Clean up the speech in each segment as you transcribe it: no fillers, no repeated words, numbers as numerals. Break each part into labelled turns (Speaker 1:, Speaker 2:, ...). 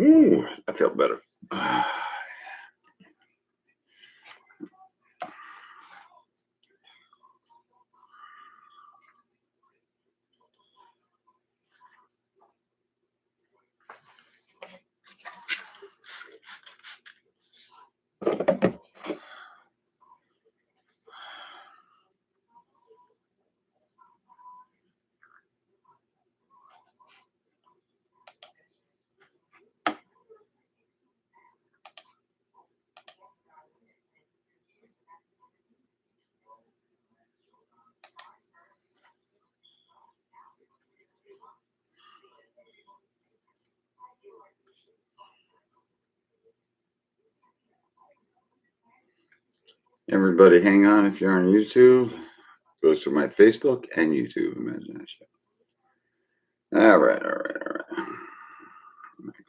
Speaker 1: Ooh, I feel better. Everybody, hang on. If you're on YouTube, goes to my Facebook and YouTube. Imagine that shit. All right.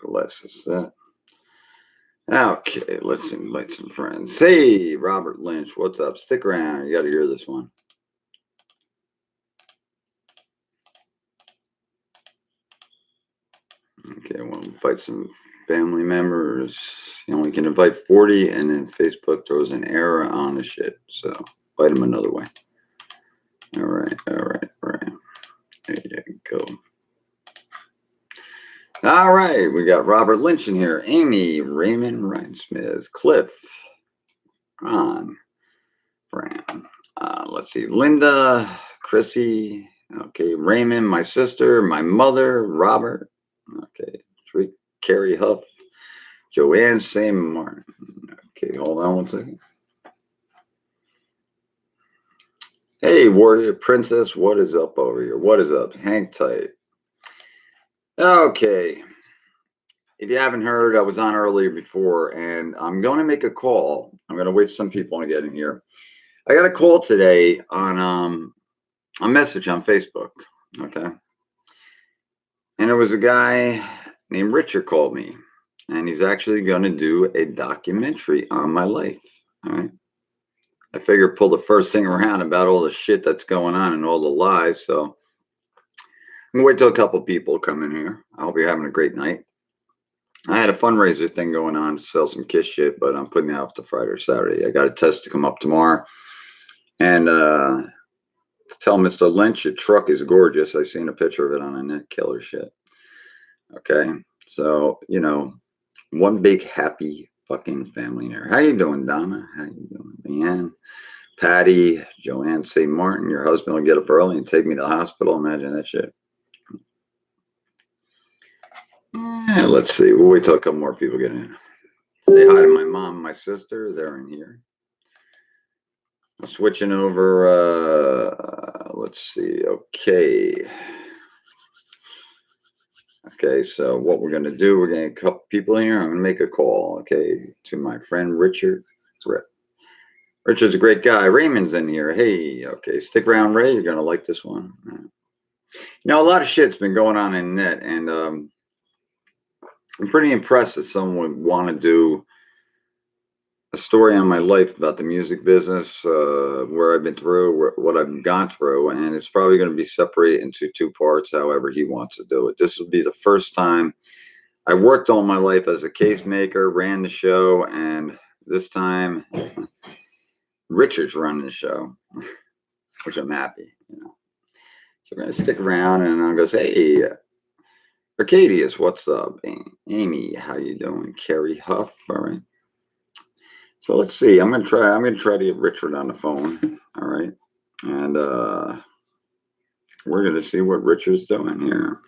Speaker 1: Less is that. Okay, let's invite some friends. Hey, Robert Lynch, what's up? Stick around. You got to hear this one. Okay, I want to invite some family members. You only can invite 40, and then Facebook throws an error on the shit. So invite them another way. All right. There you go. All right, we got Robert Lynch in here. Amy, Raymond, Ryan Smith, Cliff, Ron, Brown. Let's see, Linda, Chrissy. Okay, Raymond, my sister, my mother, Robert. Okay, Carrie Huff, Joanne, Sam Martin. Okay, hold on one second. Hey, Warrior Princess, what is up over here? What is up? Hang tight. Okay. If you haven't heard, I was on earlier before, and I'm going to make a call. I'm going to wait for some people to get in here. I got a call today on a message on Facebook. Okay. And it was a guy named Richard called me, and he's actually going to do a documentary on my life. All right. I figured pull the first thing around about all the shit that's going on and all the lies. So I'm going to wait till a couple people come in here. I hope you're having a great night. I had a fundraiser thing going on to sell some Kiss shit, but I'm putting that off to Friday or Saturday. I got a test to come up tomorrow. And tell Mr. Lynch, your truck is gorgeous. I seen a picture of it on a net, killer shit. Okay. So, one big happy fucking family there. How you doing, Donna? How you doing, Leanne? Patty, Joanne St. Martin, your husband will get up early and take me to the hospital. Imagine that shit. Yeah, let's see. We'll wait till a couple more people get in. Say hi to my mom and my sister. They're in here. I'm switching over. Let's see. Okay, so what we're going to do, we're going to get a couple people in here. I'm going to make a call, okay, to my friend Richard. Richard's a great guy. Raymond's in here. Hey, okay, stick around, Ray. You're going to like this one. A lot of shit's been going on in net, and I'm pretty impressed that someone would want to do a story on my life about the music business, where I've been through, what I've gone through, and it's probably going to be separated into two parts, however he wants to do it. This will be the first time. I worked all my life as a case maker, ran the show, and this time Richard's running the show, which I'm happy. So we're going to stick around, and I'll go say, hey, Arcadius, what's up? Amy, how you doing? Carrie Huff, all right. So let's see. I'm gonna try to get Richard on the phone. All right. And we're gonna see what Richard's doing here.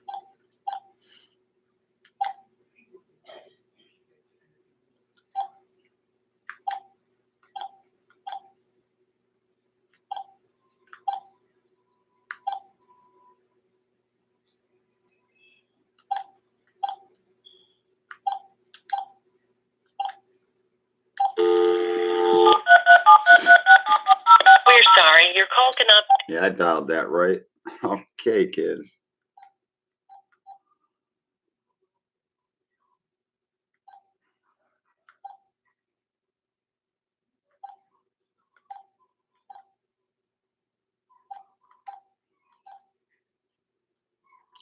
Speaker 2: We're sorry, your call cannot.
Speaker 1: Yeah, I dialed that right. Okay, kids.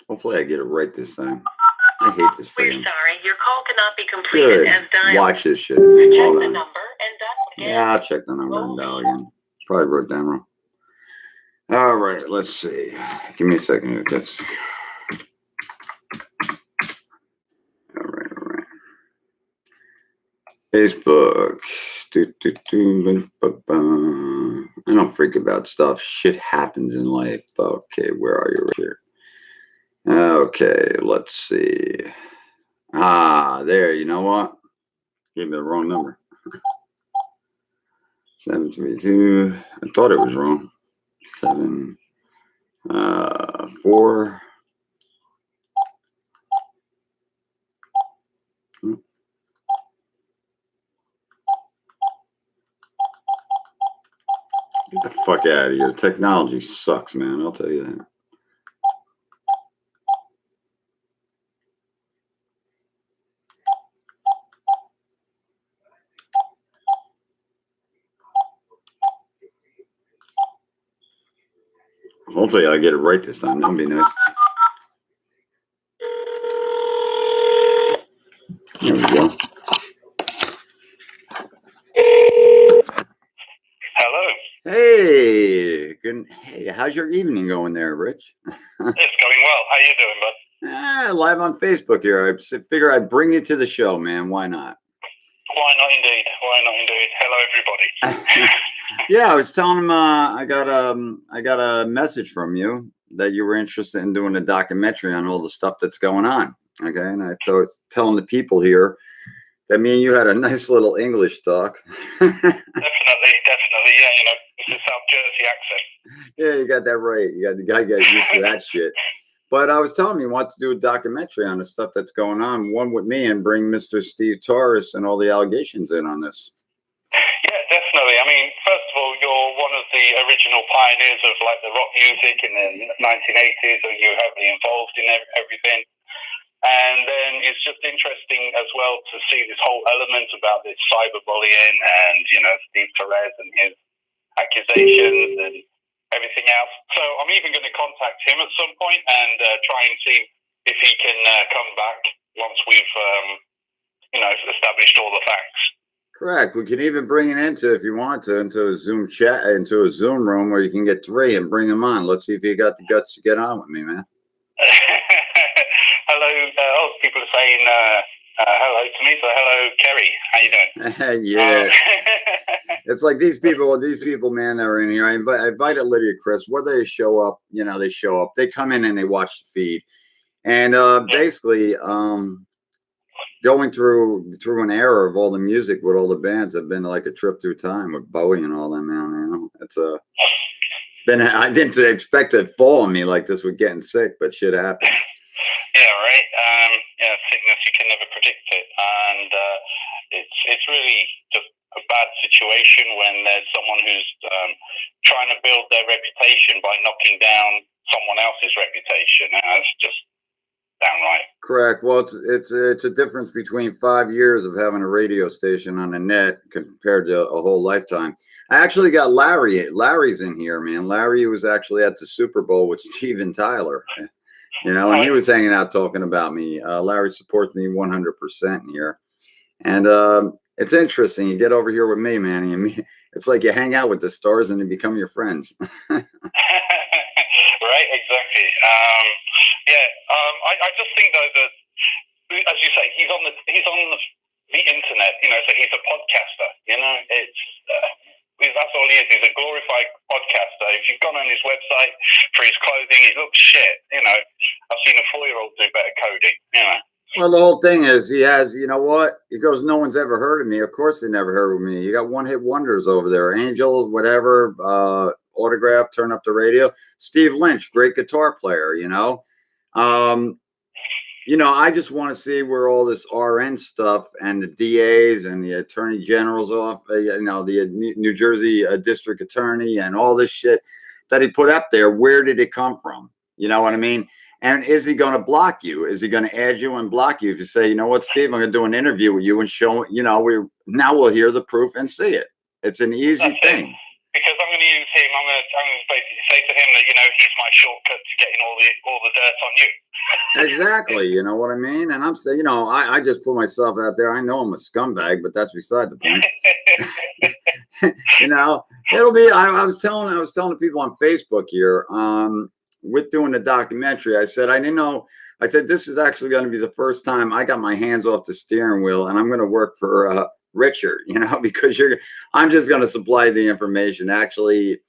Speaker 1: Hopefully I get it right this time. I hate this
Speaker 2: We're
Speaker 1: freaking.
Speaker 2: sorry, your call cannot be completed as
Speaker 1: Good.
Speaker 2: dialed.
Speaker 1: Watch this shit.
Speaker 2: Check
Speaker 1: Hold
Speaker 2: the
Speaker 1: on.
Speaker 2: number and dial again.
Speaker 1: Yeah, I'll check the number and dial again. Probably wrote down wrong. All right, let's see. Give me a second here. That's all right. Facebook. I don't freak about stuff. Shit happens in life. Okay, where are you here? Okay, let's see. There. You know what? Gave me the wrong number. 732. I thought it was wrong. 4. Get the fuck out of here. Technology sucks, man. I'll tell you that. Hopefully I get it right this time. That'd be nice. There we go.
Speaker 3: Hello.
Speaker 1: Hey, good. Hey, how's your evening going there, Rich?
Speaker 3: It's going well. How you doing, bud?
Speaker 1: Live on Facebook here. I figure I'd bring you to the show, man. Why not?
Speaker 3: Why not indeed? Why not indeed? Hello, everybody.
Speaker 1: Yeah, I was telling him I got a message from you that you were interested in doing a documentary on all the stuff that's going on. Okay, and I thought telling the people here that me and you had a nice little English talk.
Speaker 3: Definitely. Yeah, you know, it's a South Jersey accent.
Speaker 1: Yeah, you got that right. You got to get used to that shit. But I was telling you, want to do a documentary on the stuff that's going on, one with me, and bring Mr. Steve Torres and all the allegations in on this.
Speaker 3: Yeah, definitely. I mean, first of all, you're one of the original pioneers of like the rock music in the 1980s, and you're heavily involved in everything. And then it's just interesting as well to see this whole element about this cyberbullying and, you know, Steve Torres and his accusations and everything else. So I'm even going to contact him at some point and try and see if he can come back once we've, you know, established all the facts.
Speaker 1: Correct. We can even bring it if you want to, into a Zoom chat, into a Zoom room where you can get 3 and bring them on. Let's see if you got the guts to get on with me, man.
Speaker 3: Hello. People are saying hello to me. So hello, Kerry. How you doing?
Speaker 1: Yeah. It's like these people, man, that are in here. I invited Lydia, Chris. Whether they show up, you know, they show up. They come in and they watch the feed, and basically, going through an era of all the music with all the bands have been like a trip through time with Bowie and all them, man. You know, it's been. I didn't expect it to fall on me like this with getting sick, but shit happens.
Speaker 3: Yeah, right. Yeah, sickness, you can never predict it, and it's really just a bad situation when there's someone who's trying to build their reputation by knocking down someone else's reputation. That's just downright.
Speaker 1: Correct. Well, it's a difference between 5 years of having a radio station on the net compared to a whole lifetime. I actually got Larry. Larry's in here, man. Larry was actually at the Super Bowl with Steven Tyler. You know, and he was hanging out talking about me. Larry supports me 100% here. And it's interesting. You get over here with me, man. And it's like you hang out with the stars and they become your friends.
Speaker 3: Right, exactly. I just think, though, that, as you say, he's on the internet, you know, so he's a podcaster, you know. That's all he is. He's a glorified podcaster. If you've gone on his website for his clothing, it looks shit. You know, I've seen a 4-year-old do better coding. You know.
Speaker 1: Well, the whole thing is he has, you know what? He goes, no one's ever heard of me. Of course they never heard of me. You got one-hit wonders over there. Angels, whatever, Autograph, Turn Up the Radio. Steve Lynch, great guitar player, you know. You know, I just want to see where all this RN stuff and the DAs and the Attorney General's off, you know, the New Jersey District Attorney and all this shit that he put up there. Where did it come from? You know what I mean? And is he going to block you? Is he going to add you and block you if you say, you know what, Steve, I'm going to do an interview with you and show, you know, we'll hear the proof and see it. It's an easy thing.
Speaker 3: Because I'm going to use him, I'm gonna basically say to him that, you know, he's my shortcut to getting all the dirt on you.
Speaker 1: Exactly. You know what I mean? And I'm saying, you know, I just put myself out there. I know I'm a scumbag, but that's beside the point. You know, it'll be. I was telling the people on Facebook here, with doing the documentary. I said I didn't know. I said this is actually going to be the first time I got my hands off the steering wheel, and I'm going to work for Richard. You know, because I'm just going to supply the information. Actually,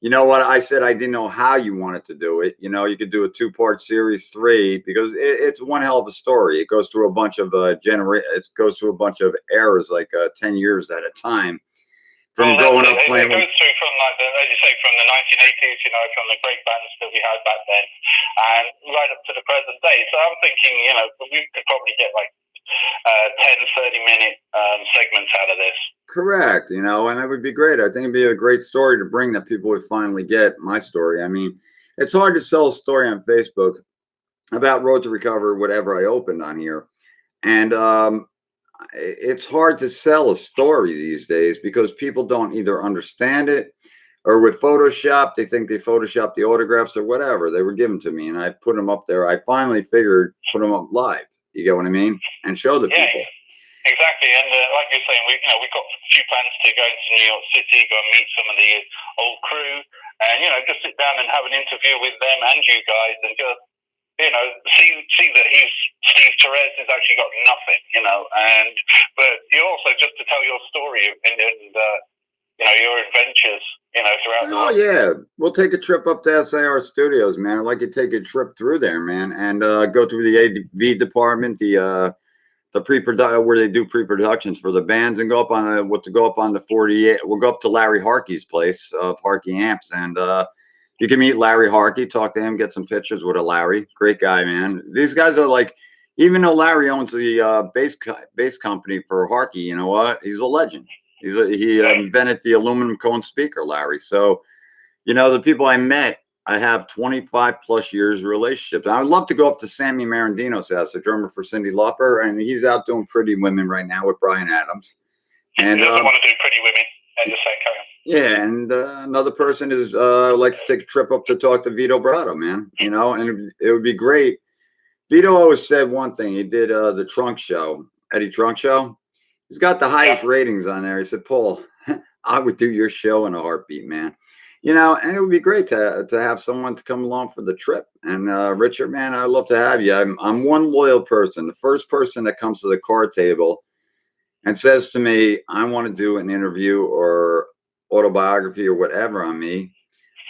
Speaker 1: you know what I said? I didn't know how you wanted to do it. You know, you could do a 2-part series, 3, because it's one hell of a story. It goes through a bunch of it goes through a bunch of eras, like 10 years at a time. From growing up playing.
Speaker 3: It goes through from, like, as you say, from the 1980s, you know, from the great bands that we had back then, and right up to the present day. So I'm thinking, you know, we could probably get like 10, 30-minute segments out of this.
Speaker 1: Correct, you know, and it would be great. I think it'd be a great story to bring that people would finally get my story. I mean, it's hard to sell a story on Facebook about Road to Recovery, whatever I opened on here. And it's hard to sell a story these days because people don't either understand it, or with Photoshop, they think they Photoshopped the autographs or whatever. They were given to me and I put them up there. I finally figured put them up live. You get what I mean? And show the people.
Speaker 3: Exactly, and like you're saying, we've got a few plans to go into New York City, go and meet some of the old crew, and, you know, just sit down and have an interview with them and you guys, and just, you know, see that Steve Torres has actually got nothing, you know, but you also just to tell your story and you know, your adventures, you know, throughout the world.
Speaker 1: Yeah, we'll take a trip up to SAR Studios, man. I'd like to take a trip through there, man, and go through the AV department, the pre-production where they do pre-productions for the bands, and go up on the 48. We'll go up to Larry Harkey's place of Harkey Amps, and you can meet Larry Harkey, talk to him, get some pictures with a Larry. Great guy, man. These guys are like, even though Larry owns the bass company for Harkey, you know what? He's a legend. He invented the aluminum cone speaker, Larry. So, you know, the people I met, I have 25 plus years relationships. I would love to go up to Sammy Marandino's house, the drummer for Cyndi Lauper, and he's out doing Pretty Women right now with Bryan Adams. And
Speaker 3: he doesn't want to do Pretty Women. And just say, carry on.
Speaker 1: Yeah, and another person is I'd like to take a trip up to talk to Vito Brato, man. You know, and it would be great. Vito always said one thing. He did the Trunk Show, Eddie Trunk Show. He's got the highest ratings on there. He said, Paul, I would do your show in a heartbeat, man. You know, and it would be great to have someone to come along for the trip. And Richard, man, I'd love to have you. I'm one loyal person. The first person that comes to the card table and says to me, I want to do an interview or autobiography or whatever on me,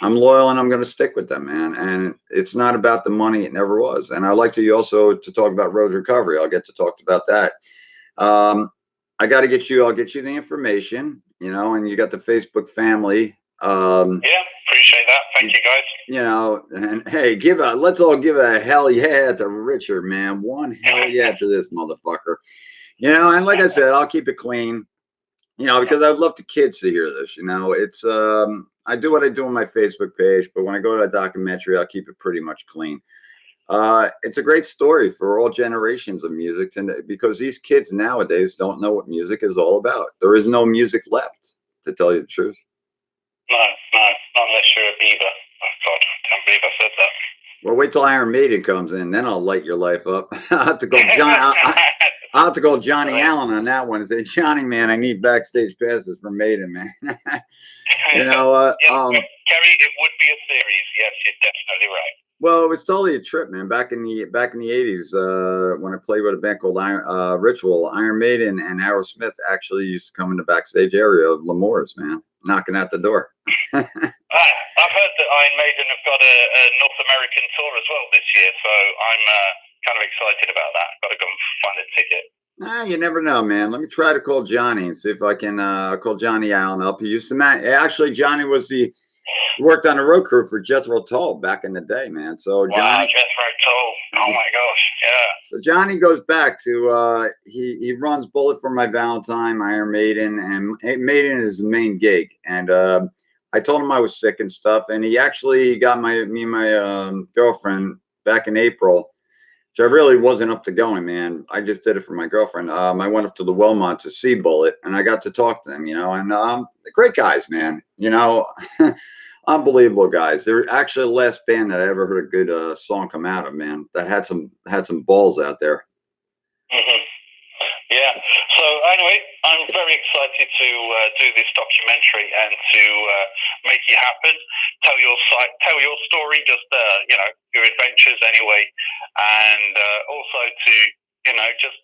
Speaker 1: I'm loyal and I'm going to stick with them, man. And it's not about the money. It never was. And I like to also to talk about Road Recovery. I'll get to talk about that. I got to get you. I'll get you the information, you know, and you got the Facebook family.
Speaker 3: Yeah, appreciate that. Thank you, guys.
Speaker 1: You know, and hey, let's all give a hell yeah to Richard, man. One hell yeah to this motherfucker. You know, and like I said, I'll keep it clean, you know, because I'd love the kids to hear this. You know, it's I do what I do on my Facebook page, but when I go to a documentary, I'll keep it pretty much clean. It's a great story for all generations of music, because these kids nowadays don't know what music is all about. There is no music left, to tell you the truth.
Speaker 3: No, not unless you're a beaver. Oh, God, I can't believe I said that.
Speaker 1: Well, wait till Iron Maiden comes in, then I'll light your life up. I'll have to go I'll have to call Johnny Allen on that one and say, Johnny, man, I need backstage passes for Maiden, man. You know,
Speaker 3: Gary, it would be a series. Yes, you're definitely right.
Speaker 1: Well, it was totally a trip, man. Back in the 80s, when I played with a band called Ritual, Iron Maiden and Aerosmith actually used to come in the backstage area of L'Amour's, man, knocking at the door.
Speaker 3: I've heard that Iron Maiden have got a North American tour as well this year, so I'm kind of excited about that. Got to go and find a ticket.
Speaker 1: You never know, man. Let me try to call Johnny and see if I can call Johnny Allen up. He used to actually, Johnny worked on a road crew for Jethro Tull back in the day, man. So Johnny,
Speaker 3: wow, Jethro Tull. Oh my gosh, yeah.
Speaker 1: So Johnny goes back to he runs Bullet for My Valentine, Iron Maiden, and Maiden is the main gig. And I told him I was sick and stuff, and he actually got me and my girlfriend back in April. So I really wasn't up to going, man. I just did it for my girlfriend. I went up to the Wellmont to see Bullet, and I got to talk to them, you know, and they're great guys, man. You know, Unbelievable guys. They're actually the last band that I ever heard a good song come out of, man. That had some balls out there.
Speaker 3: Hmm. Yeah. So anyway, I'm very excited to do this documentary and to make it happen. Tell your story, just your adventures anyway, and also to just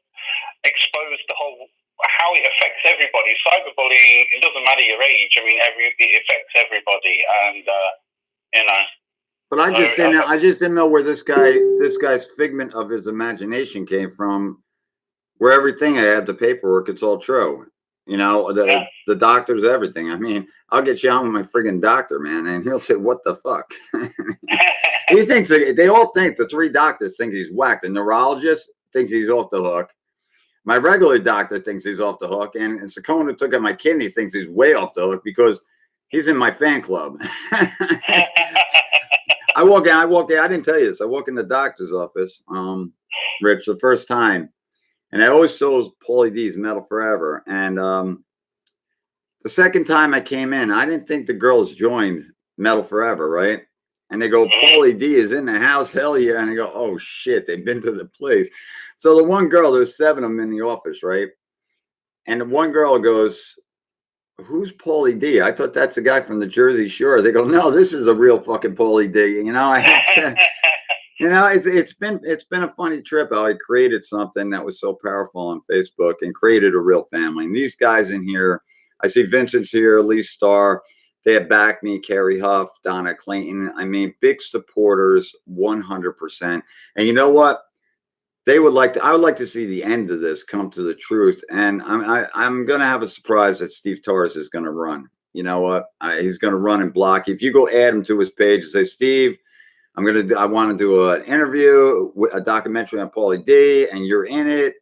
Speaker 3: expose the whole how it affects everybody. Cyberbullying, it doesn't matter your age. I mean, it affects everybody, and
Speaker 1: But I just didn't know where this guy's figment of his imagination came from. Where everything I had the paperwork, it's all true. The doctors, everything. I mean, I'll get you on with my friggin' doctor, man, and he'll say, "What the fuck?" He thinks they all think the 3 doctors think he's whacked. The neurologist thinks he's off the hook. My regular doctor thinks he's off the hook, and Sakona who took at my kidney thinks he's way off the hook because he's in my fan club. I walk in. I didn't tell you this. I walk in the doctor's office, Rich, the first time. And I always saw Paulie D's Metal Forever. And the second time I came in, I didn't think the girls joined Metal Forever, right? And they go, Paulie D is in the house, hell yeah. And I go, oh shit, they've been to the place. So the one girl, there's 7 of them in the office, right? And the one girl goes, who's Paulie D? I thought that's the guy from the Jersey Shore. They go, no, this is a real fucking Paulie D. It's been a funny trip. How I created something that was so powerful on Facebook and created a real family. And these guys in here, I see Vincent's here, Lee Starr. They have backed me, Carrie Huff, Donna Clayton. I mean, big supporters, 100%. And you know what? I would like to see the end of this come to the truth. And I'm going to have a surprise that Steve Torres is going to run. You know what? He's going to run and block. If you go add him to his page and say, Steve, I want to do an interview, a documentary on Paulie D, and you're in it.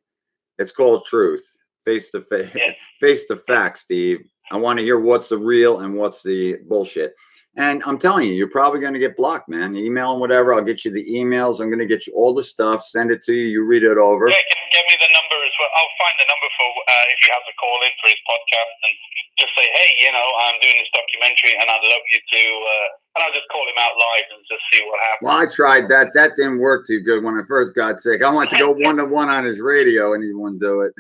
Speaker 1: It's called Truth, face to face, face to fact, Steve. I want to hear what's the real and what's the bullshit. And I'm telling you, you're probably going to get blocked, man. Email and whatever. I'll get you the emails. I'm going to get you all the stuff. Send it to you. You read it over.
Speaker 3: Yeah, get me the number as well. I'll find the number for if he has a call in for his podcast and just say, hey, I'm doing this documentary and I'd love you to, and I'll just call him out live and just see what happens.
Speaker 1: Well, I tried that. That didn't work too good when I first got sick. I wanted to go 1-to-1 on his radio and he wouldn't do it.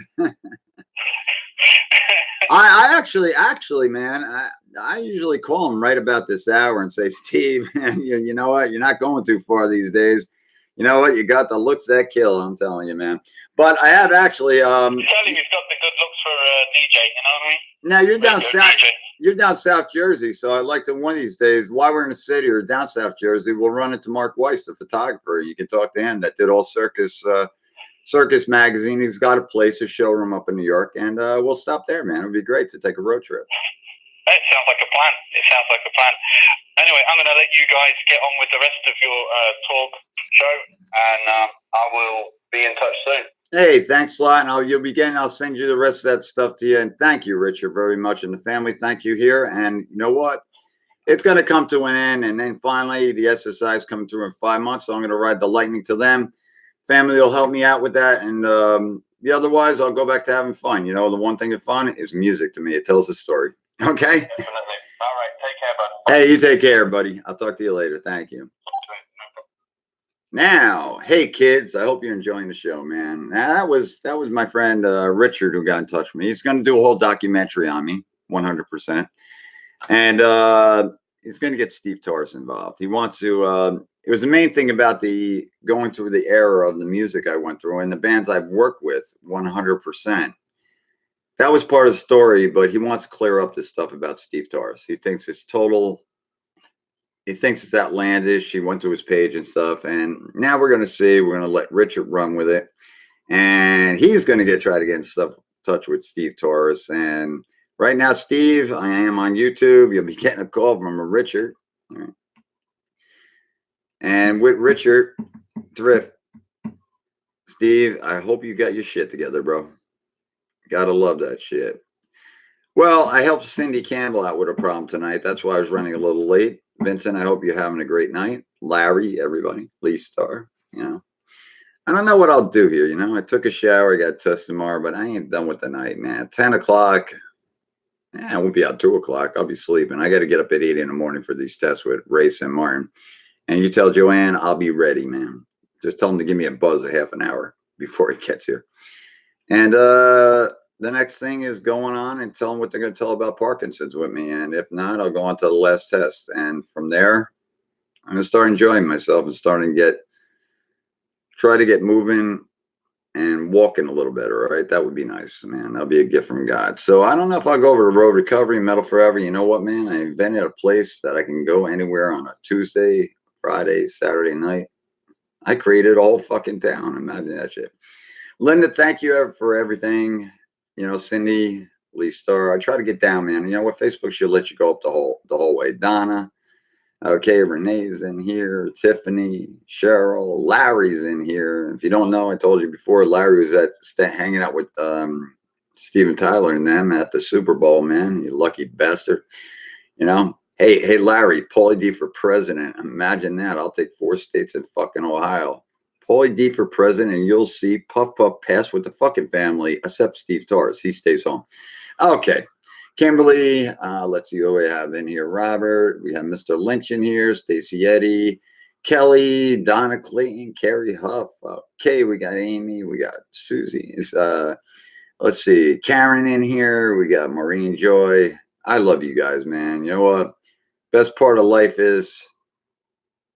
Speaker 1: I actually, man, I usually call him right about this hour and say, Steve, you know what? You're not going too far these days. You know what? You got the looks that kill. I'm telling you, man. But I have actually.
Speaker 3: Tell him he's got the good looks for DJ. You know what I mean?
Speaker 1: Now you're down south. DJ. You're down South Jersey, so I'd like to one of these days, while we're in the city or down South Jersey, we'll run into Mark Weiss, the photographer. You can talk to him. That did all Circus magazine. He's got a place, a showroom up in New York, and we'll stop there, man. It'd be great to take a road trip.
Speaker 3: It sounds like a plan. Anyway, I'm going to let you guys get on with the rest of your talk show, and I will be in touch soon.
Speaker 1: Hey, thanks a lot. And I'll send you the rest of that stuff to you. And thank you, Richard, very much. And the family, thank you here. And you know what? It's going to come to an end. And then finally, the SSI is coming through in 5 months. So I'm going to ride the lightning to them. Family will help me out with that. And the otherwise, I'll go back to having fun. The one thing of fun is music to me. It tells a story. Okay?
Speaker 3: Definitely. All right. Take care, bud.
Speaker 1: Hey, you take care, buddy. I'll talk to you later. Thank you. Now, hey kids, I hope you're enjoying the show, man. Now, that was my friend Richard who got in touch with me. He's going to do a whole documentary on me, 100%, and he's going to get Steve Torres involved. He wants to. It was the main thing about the going through the era of the music I went through and the bands I've worked with, 100%. That was part of the story, but he wants to clear up this stuff about Steve Torres. He thinks it's total. He thinks it's outlandish. He went to his page and stuff. And now we're going to see. We're going to let Richard run with it. And he's going to try to get in touch with Steve Torres. And right now, Steve, I am on YouTube. You'll be getting a call from Richard. All right. And with Richard Thrift, Steve, I hope you got your shit together, bro. Gotta love that shit. Well, I helped Cindy Campbell out with a problem tonight. That's why I was running a little late. Vincent, I hope you're having a great night. Larry, everybody, Lee Starr, I don't know what I'll do here, I took a shower, I got a test tomorrow, but I ain't done with the night, man. 10 o'clock, I won't be out 2 o'clock. I'll be sleeping. I got to get up at 8 in the morning for these tests with Ray and Martin. And you tell Joanne, I'll be ready, man. Just tell him to give me a buzz a half an hour before he gets here. And the next thing is going on and tell them what they're going to tell about Parkinson's with me. And if not, I'll go on to the last test. And from there, I'm going to start enjoying myself and try to get moving and walking a little better, right? That would be nice, man. That'll be a gift from God. So I don't know if I'll go over to Road Recovery, Metal Forever. You know what, man? I invented a place that I can go anywhere on a Tuesday, Friday, Saturday night. I created a whole fucking town. Imagine that shit. Linda, thank you for everything. You know, Cindy, Lee Star. I try to get down, man. You know what? Facebook should let you go up the whole way. Donna. Okay, Renee's in here. Tiffany, Cheryl, Larry's in here. If you don't know, I told you before, Larry was hanging out with Steven Tyler and them at the Super Bowl, man. You lucky bastard. You know? Hey, Larry, Paulie D for president. Imagine that. I'll take 4 states in fucking Ohio. Paulie D for president, and you'll see Puff Puff pass with the fucking family, except Steve Torres. He stays home. Okay. Kimberly, let's see who we have in here. Robert, we have Mr. Lynch in here, Stacey Eddy, Kelly, Donna Clayton, Carrie Huff. Okay, we got Amy, we got Susie. Let's see, Karen in here. We got Maureen Joy. I love you guys, man. You know what? Best part of life is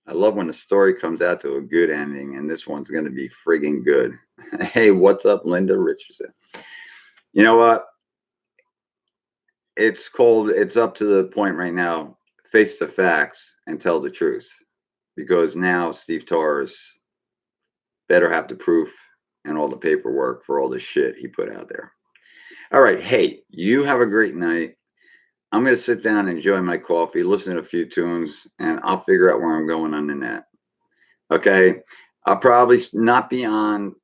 Speaker 1: I love when the story comes out to a good ending, and this one's going to be friggin' good. Hey, what's up, Linda Richardson? You know what? It's up to the point right now, face the facts and tell the truth. Because now Steve Torres better have the proof and all the paperwork for all the shit he put out there. All right. Hey, you have a great night. I'm going to sit down and enjoy my coffee, listen to a few tunes, and I'll figure out where I'm going on the net. Okay. I'll probably not be on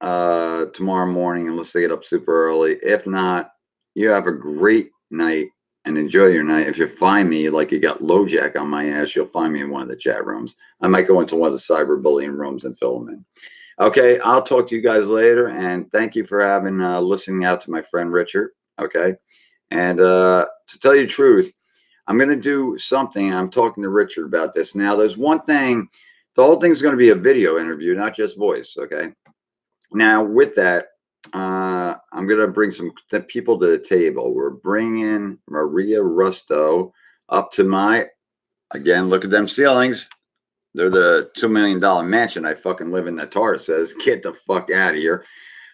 Speaker 1: tomorrow morning unless they get up super early. If not, you have a great night and enjoy your night. If you find me like you got LoJack on my ass, you'll find me in one of the chat rooms. I might go into one of the cyberbullying rooms and fill them in. Okay, I'll talk to you guys later, and thank you for having listening out to my friend Richard. Okay, and to tell you the truth, I'm going to do something. I'm talking to Richard about this. Now, there's one thing. The whole thing's going to be a video interview, not just voice. Okay. Now, with that, I'm going to bring some people to the table. We're bringing Maria Rusto up to again, look at them ceilings. They're the $2 million mansion I fucking live in that Torres says, get the fuck out of here.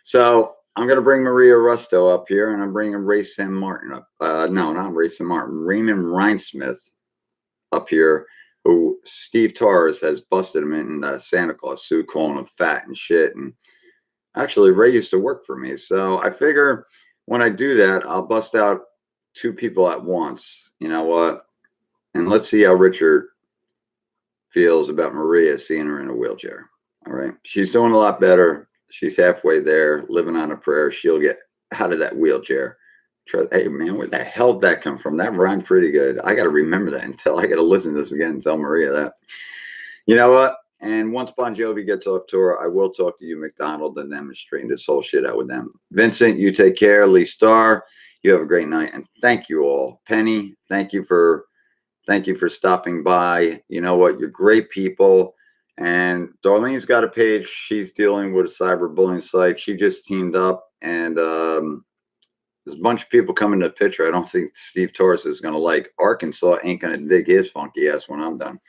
Speaker 1: So I'm going to bring Maria Rusto up here, and I'm bringing Ray Sam Martin up. No, not Ray Sam Martin. Raymond Rhinesmith up here, who Steve Torres has busted him in Santa Claus suit, calling him fat and shit. And actually, Ray used to work for me. So I figure when I do that, I'll bust out 2 people at once. You know what? And let's see how Richard feels about Maria seeing her in a wheelchair. All right. She's doing a lot better. She's halfway there, living on a prayer. She'll get out of that wheelchair. Hey, man, where the hell did that come from? That rhymed pretty good. I got to remember that I got to listen to this again and tell Maria that. You know what? And once Bon Jovi gets off tour, I will talk to you, McDonald, and them and straighten this whole shit out with them. Vincent, you take care. Lee Starr, you have a great night. And thank you all. Penny, thank you for stopping by. You know what? You're great people. And Darlene's got a page. She's dealing with a cyberbullying site. She just teamed up. And there's a bunch of people coming to the picture. I don't think Steve Torres is going to like. Arkansas ain't going to dig his funky ass when I'm done.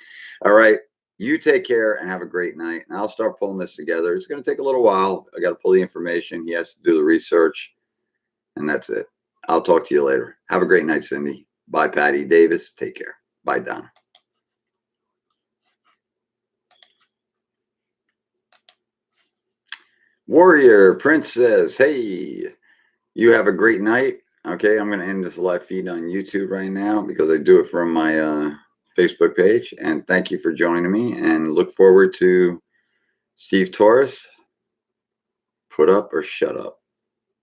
Speaker 1: All right. You take care and have a great night. And I'll start pulling this together. It's going to take a little while. I got to pull the information. He has to do the research. And that's it. I'll talk to you later. Have a great night, Cindy. Bye, Patty Davis. Take care. Bye, Donna. Warrior Princess. Hey, you have a great night. Okay, I'm going to end this live feed on YouTube right now because I do it from my Facebook page. And thank you for joining me, and look forward to Steve Torres. Put up or shut up,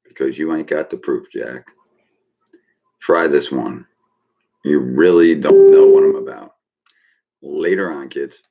Speaker 1: because you ain't got the proof, Jack. Try this one. You really don't know what I'm about. Later on, kids.